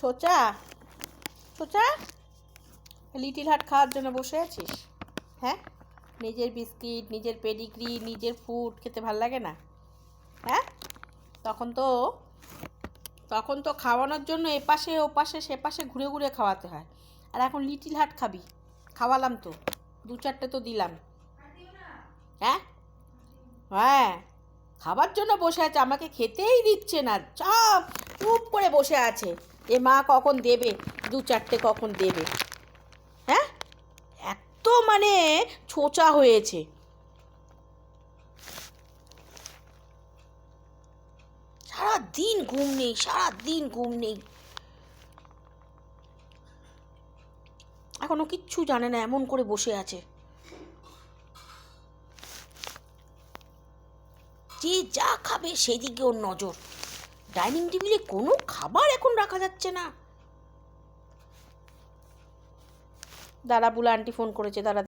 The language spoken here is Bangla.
ছোচা, ছোচা, লিটিল হার্ট খাওয়ার জন্য বসে আছিস? হ্যাঁ, নিজের বিস্কিট, নিজের পেডিগ্রি, নিজের ফুড খেতে ভাল লাগে না? হ্যাঁ, তখন তো খাওয়ানোর জন্য এপাশে ওপাশে সেপাশে ঘুরে ঘুরে খাওয়াতে হয়। আর এখন লিটিল হার্ট খাবি? খাওয়ালাম তো, 2-4টে তো দিলাম। হ্যাঁ, হ্যাঁ, খাবার জন্য বসে আছে, আমাকে খেতেই দিচ্ছে না, চাপ চুপ করে বসে আছে। এ মা কখন দেবে, 2-4টে কখন দেবে? হ্যাঁ, এত মানে ছোচা হয়েছে। সারাদিন ঘুম নেই, সারাদিন ঘুম নেই, এখনো কিচ্ছু জানে না, এমন করে বসে আছে। যে যা খাবে সেদিকে ওর নজর। ডাইনিং টেবিলে কোনো খাবার এখন রাখা যাচ্ছে না। দাঁড়া, বুলা আন্টি ফোন করেছে, দাঁড়া।